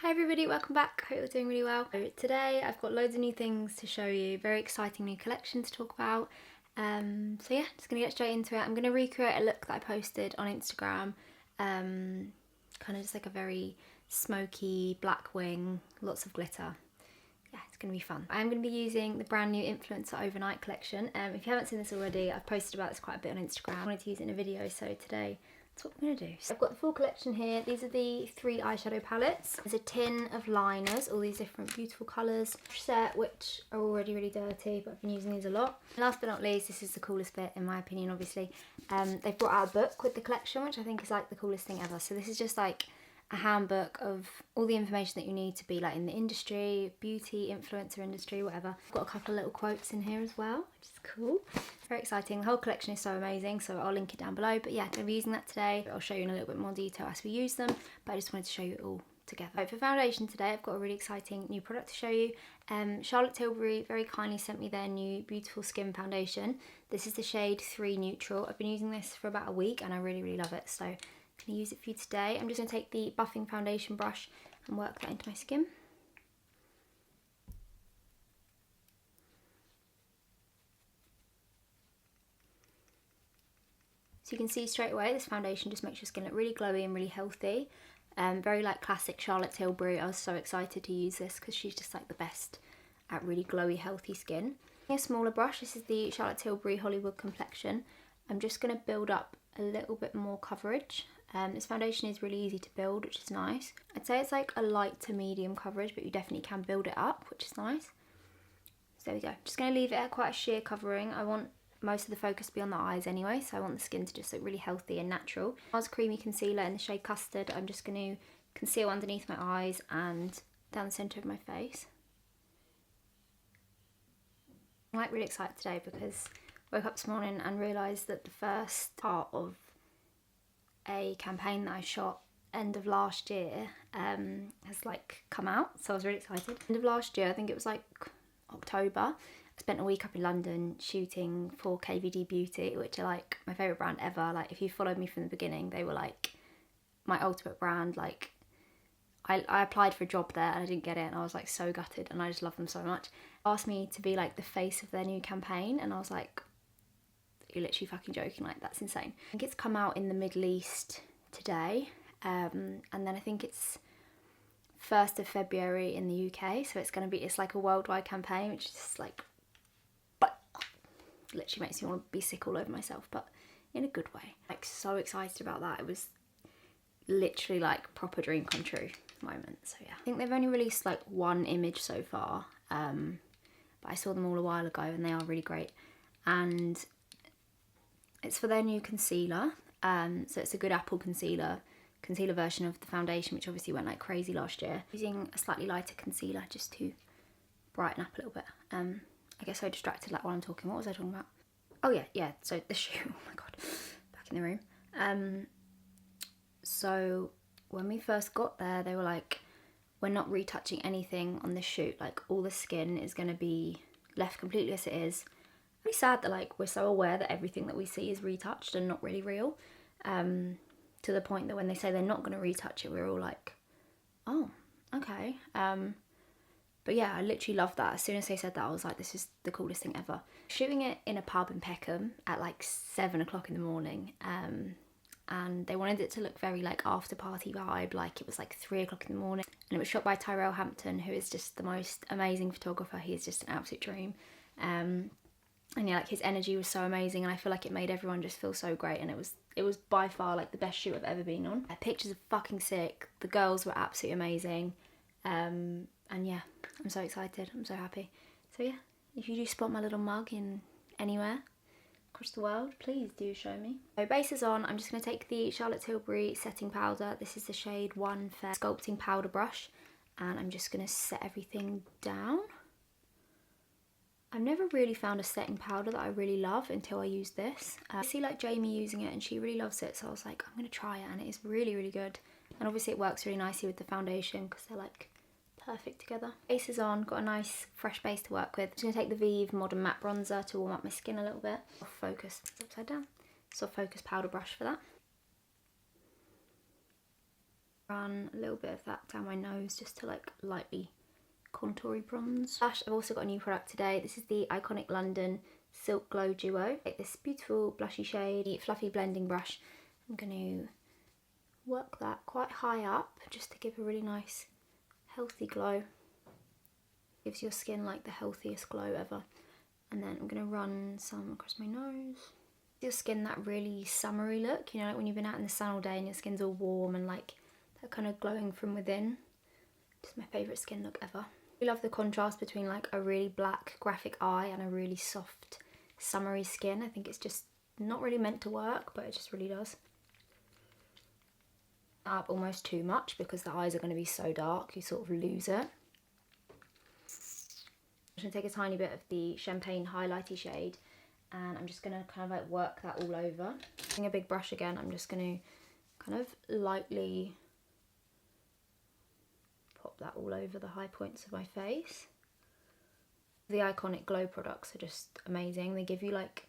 Hi everybody, welcome back. Hope you're doing really well. So today I've got loads of new things to show you, very exciting new collection to talk about. So yeah, just gonna get straight into it. I'm gonna recreate a look that I posted on Instagram, kind of just like a very smoky black wing, lots of glitter. Yeah, it's gonna be fun. I'm gonna be using the brand new Influencer Overnight collection. If you haven't seen this already, I've posted about this quite a bit on Instagram. I wanted to use it in a video, so today that's what I'm going to do. So I've got the full collection here. These are the 3 eyeshadow palettes. There's a tin of liners, all these different beautiful colours. Set, which are already really dirty, but I've been using these a lot. And last but not least, this is the coolest bit in my opinion, obviously. They've brought out a book with the collection, which I think is like the coolest thing ever. So this is just like a handbook of all the information that you need to be like in the industry, beauty, influencer industry, whatever. I've got a couple of little quotes in here as well, which is cool. Very exciting. The whole collection is so amazing, so I'll link it down below. But yeah, I'm going to be using that today. I'll show you in a little bit more detail as we use them, but I just wanted to show you it all together. So for foundation today, I've got a really exciting new product to show you. Charlotte Tilbury very kindly sent me their new beautiful skin foundation. This is the shade 3 Neutral. I've been using this for about a week and I really love it, so I'm going to use it for you today. I'm just going to take the buffing foundation brush and work that into my skin. So you can see straight away this foundation just makes your skin look really glowy and really healthy. Very like classic Charlotte Tilbury. I was so excited to use this because she's just like the best at really glowy healthy skin. A smaller brush, this is the Charlotte Tilbury Hollywood Complexion. I'm just going to build up a little bit more coverage. This foundation is really easy to build, which is nice. I'd say it's like a light to medium coverage, but you definitely can build it up, which is nice. So there we go. Just going to leave it at quite a sheer covering. I want most of the focus to be on the eyes anyway, so I want the skin to just look really healthy and natural. Mars Creamy Concealer in the shade Custard. I'm just going to conceal underneath my eyes and down the centre of my face. I'm like really excited today because I woke up this morning and realised that the first part of a campaign that I shot end of last year has like come out, so I was really excited. End of last year, I think it was like October, I spent a week up in London shooting for KVD Beauty, which are like my favourite brand ever. Like if you followed me from the beginning, they were like my ultimate brand. Like I applied for a job there and I didn't get it and I was like so gutted and I just love them so much. They asked me to be like the face of their new campaign and I was like, you're literally fucking joking, like that's insane. I think it's come out in the Middle East today, and then I think it's 1st of February in the UK, so it's like a worldwide campaign, which is like, literally makes me want to be sick all over myself, but in a good way. Like so excited about that. It was literally like proper dream come true moment. So yeah, I think they've only released like one image so far, but I saw them all a while ago and they are really great. And it's for their new concealer, so it's a good apple concealer version of the foundation, which obviously went like crazy last year. Using a slightly lighter concealer just to brighten up a little bit. I get so distracted like while I'm talking. What was I talking about? Oh yeah, so the shoe, oh my god, back in the room. So when we first got there, they were like, we're not retouching anything on the shoot, like all the skin is going to be left completely as it is. Really sad that like we're so aware that everything that we see is retouched and not really real, to the point that when they say they're not going to retouch it, we're all like, oh, okay. But yeah, I literally loved that. As soon as they said that, I was like, this is the coolest thing ever. Shooting it in a pub in Peckham at like 7 o'clock in the morning, and they wanted it to look very like after party vibe, like it was like 3 o'clock in the morning. And it was shot by Tyrell Hampton, who is just the most amazing photographer. He is just an absolute dream. And yeah, like his energy was so amazing and I feel like it made everyone just feel so great, and it was by far like the best shoot I've ever been on. The pictures are fucking sick, the girls were absolutely amazing, and yeah, I'm so excited, I'm so happy. So yeah, if you do spot my little mug in anywhere across the world, please do show me. So base is on. I'm just going to take the Charlotte Tilbury setting powder. This is the shade 1 Fair Sculpting Powder Brush, and I'm just going to set everything down. I've never really found a setting powder that I really love until I used this. I see like Jamie using it and she really loves it, so I was like, I'm going to try it, and it is really good. And obviously it works really nicely with the foundation because they're like perfect together. Base is on, got a nice fresh base to work with. I'm just going to take the Vive Modern Matte Bronzer to warm up my skin a little bit. Soft focus, it's upside down. Soft focus powder brush for that. Run a little bit of that down my nose just to like lightly contoury bronze. Blush, I've also got a new product today. This is the Iconic London Silk Glow Duo. Take this beautiful blushy shade, fluffy blending brush. I'm going to work that quite high up just to give a really nice healthy glow. Gives your skin like the healthiest glow ever. And then I'm going to run some across my nose. Your skin that really summery look, you know, like when you've been out in the sun all day and your skin's all warm and like that kind of glowing from within. Just my favourite skin look ever. I love the contrast between like a really black graphic eye and a really soft summery skin. I think it's just not really meant to work, but it just really does. Up almost too much because the eyes are going to be so dark you sort of lose it. I'm just going to take a tiny bit of the Champagne highlighty shade and I'm just going to kind of like work that all over. Using a big brush again, I'm just going to kind of lightly pop that all over the high points of my face. The Iconic Glow products are just amazing. They give you like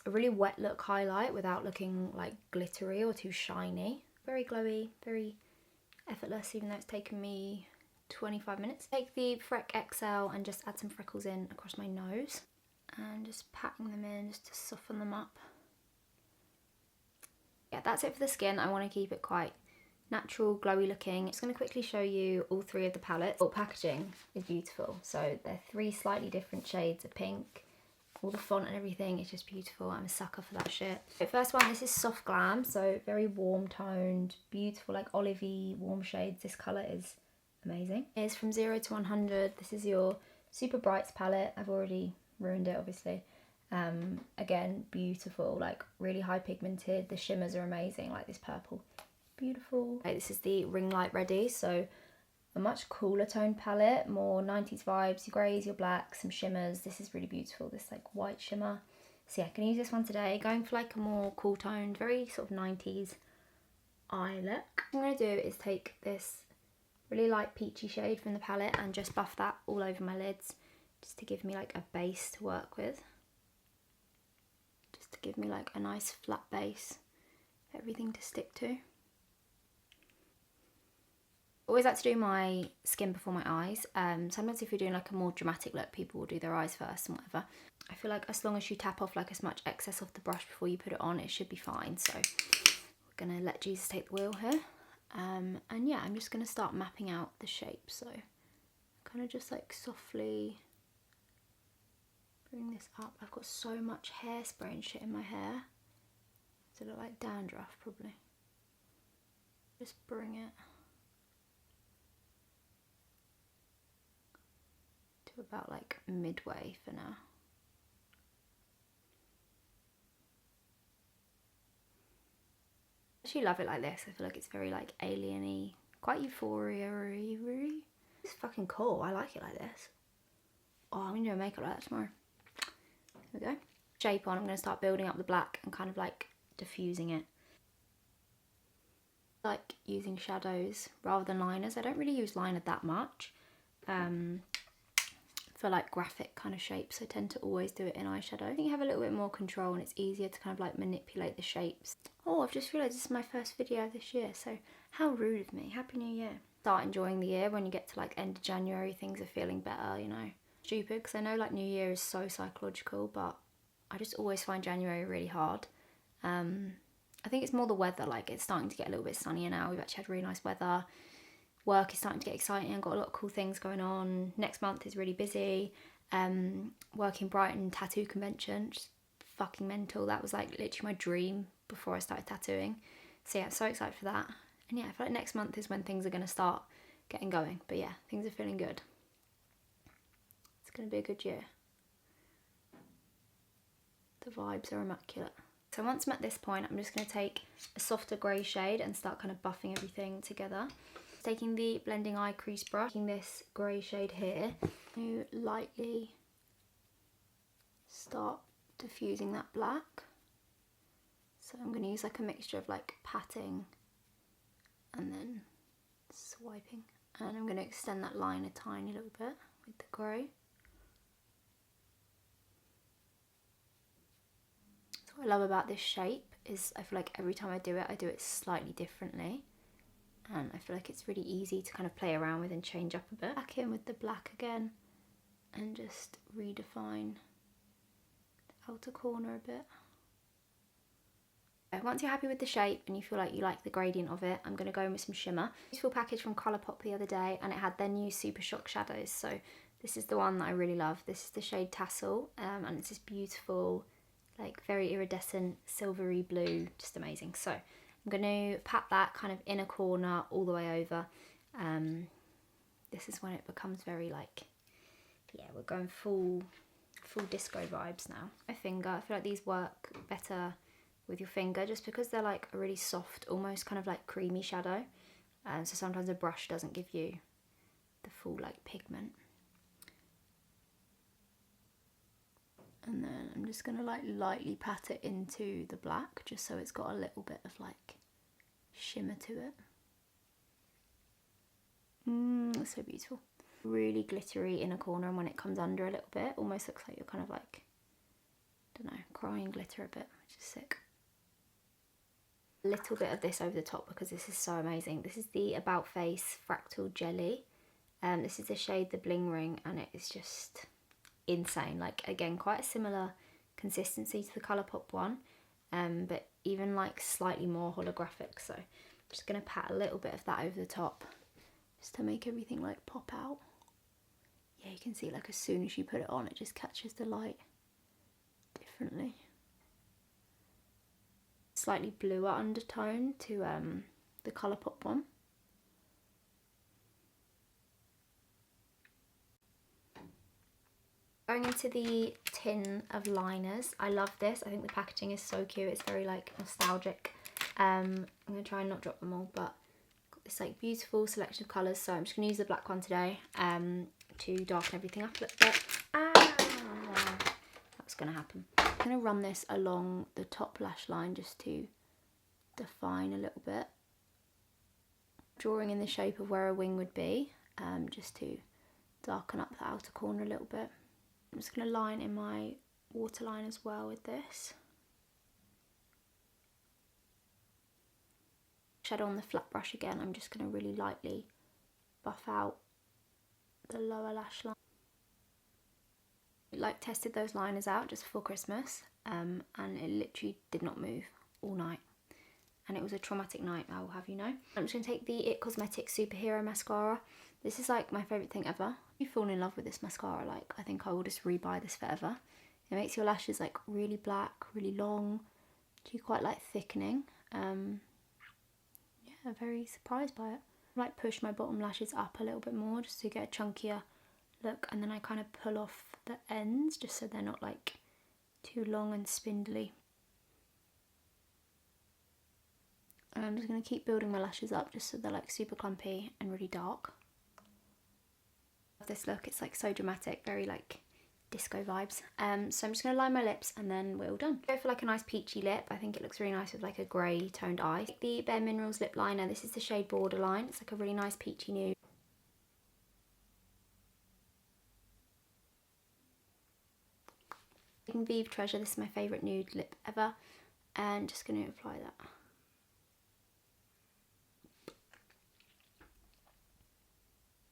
a really wet look highlight without looking like glittery or too shiny. Very glowy, very effortless, even though it's taken me 25 minutes. Take the Freck XL and just add some freckles in across my nose. And just patting them in just to soften them up. Yeah, that's it for the skin. I want to keep it quite natural, glowy looking. I'm just going to quickly show you all three of the palettes. The packaging is beautiful. So they're three slightly different shades of pink. All the font and everything is just beautiful. I'm a sucker for that shit. The first one, this is Soft Glam. So very warm toned, beautiful, like olivey, warm shades. This colour is amazing. It's from 0 to 100. This is your Super Brights palette. I've already ruined it, obviously. Again, beautiful, like really high pigmented. The shimmers are amazing, like this purple. Beautiful. Okay, this is the Ring Light Ready. So a much cooler tone palette, more 90s vibes, your greys, your blacks, some shimmers. This is really beautiful, this like white shimmer. So yeah, I can use this one today. Going for like a more cool toned, very sort of 90s eye look. What I'm going to do is take this really light peachy shade from the palette and just buff that all over my lids, just to give me like a base to work with. Just to give me like a nice flat base for everything to stick to. Always like to do my skin before my eyes. Sometimes if you're doing like a more dramatic look, people will do their eyes first and whatever. I feel like as long as you tap off like as much excess off the brush before you put it on, it should be fine. So we're gonna let Jesus take the wheel here. And yeah, I'm just gonna start mapping out the shape. So kind of just like softly bring this up. I've got so much hairspray and shit in my hair. Does it look like dandruff? Probably. Just bring it to about like midway for now. I actually love it like this. I feel like it's very like alien-y, quite euphoria-y. It's fucking cool. I like it like this. Oh, I'm gonna do a makeup like that tomorrow. There we go. Shape on. I'm gonna start building up the black and kind of like diffusing it. Like using shadows rather than liners. I don't really use liner that much. For like graphic kind of shapes, I tend to always do it in eyeshadow. I think you have a little bit more control and it's easier to kind of like manipulate the shapes. Oh, I've just realised this is my first video this year, so how rude of me. Happy New Year. Start enjoying the year when you get to like end of January, things are feeling better, you know. Stupid, because I know like New Year is so psychological, but I just always find January really hard. I think it's more the weather, like it's starting to get a little bit sunnier now. We've actually had really nice weather. Work is starting to get exciting. I've got a lot of cool things going on. Next month is really busy. Working Brighton tattoo convention, just fucking mental. That was like literally my dream before I started tattooing. So yeah, so excited for that. And yeah, I feel like next month is when things are going to start getting going. But yeah, things are feeling good. It's going to be a good year. The vibes are immaculate. So once I'm at this point, I'm just going to take a softer grey shade and start kind of buffing everything together. Taking the blending eye crease brush, taking this grey shade here, to lightly start diffusing that black. So I'm going to use like a mixture of like patting and then swiping. And I'm going to extend that line a tiny little bit with the grey. So what I love about this shape is I feel like every time I do it slightly differently. and I feel like it's really easy to kind of play around with and change up a bit. Back in with the black again and just redefine the outer corner a bit. Once you're happy with the shape and you feel like you like the gradient of it, I'm going to go in with some shimmer. Useful package from Colourpop the other day, and it had their new Super Shock shadows. So this is the one that I really love. This is the shade Tassel, and it's this beautiful, like very iridescent, silvery blue, just amazing. So I'm going to pat that kind of inner corner all the way over. This is when it becomes very like, yeah, we're going full disco vibes now. My finger, I feel like these work better with your finger just because they're like a really soft, almost kind of like creamy shadow. So sometimes a brush doesn't give you the full like pigment. And then I'm just gonna like lightly pat it into the black just so it's got a little bit of like shimmer to it. It's so beautiful. Really glittery inner corner, and when it comes under a little bit, almost looks like you're kind of like, I don't know, crying glitter a bit, which is sick. A little bit of this over the top because this is so amazing. This is the About Face Fractal Jelly. This is the shade The Bling Ring, and it is just insane. Like, again, quite a similar consistency to the Colourpop one, but even like slightly more holographic. So I'm just going to pat a little bit of that over the top just to make everything like pop out. Yeah, you can see like as soon as you put it on, it just catches the light differently. Slightly bluer undertone to the Colourpop one. Going into the tin of liners. I love this. I think the packaging is so cute. It's very like nostalgic. I'm going to try and not drop them all, but got this like beautiful selection of colours. So I'm just going to use the black one today to darken everything up a little bit. That's going to happen. I'm going to run this along the top lash line just to define a little bit. Drawing in the shape of where a wing would be, just to darken up the outer corner a little bit. I'm just going to line in my waterline as well with this. Shadow on the flat brush again. I'm just going to really lightly buff out the lower lash line. Like tested those liners out just before Christmas, and it literally did not move all night, and it was a traumatic night, I will have you know. I'm just going to take the It Cosmetics Superhero Mascara. This is like my favourite thing ever. If you fall in love with this mascara, like I think I will just rebuy this forever. It makes your lashes like really black, really long. Do you quite like thickening? Yeah, very surprised by it. I like push my bottom lashes up a little bit more just to get a chunkier look, and then I kind of pull off the ends just so they're not like too long and spindly. And I'm just going to keep building my lashes up just so they're like super clumpy and really dark. Love this look, it's like so dramatic, very like disco vibes. So I'm just going to line my lips and then we're all done. Go for like a nice peachy lip. I think it looks really nice with like a grey toned eye. The Bare Minerals lip liner, this is the shade Borderline. It's like a really nice peachy nude. Vive Treasure, this is my favourite nude lip ever, and just going to apply that.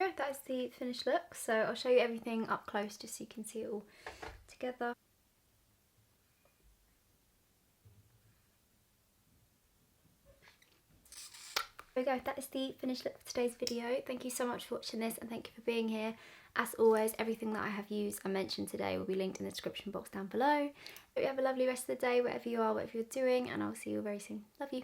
Yeah, that's the finished look, so I'll show you everything up close just so you can see it all together. There we go, that is the finished look for today's video. Thank you so much for watching this, and thank you for being here. As always, everything that I have used and mentioned today will be linked in the description box down below. Hope you have a lovely rest of the day, wherever you are, whatever you're doing, and I'll see you very soon. Love you.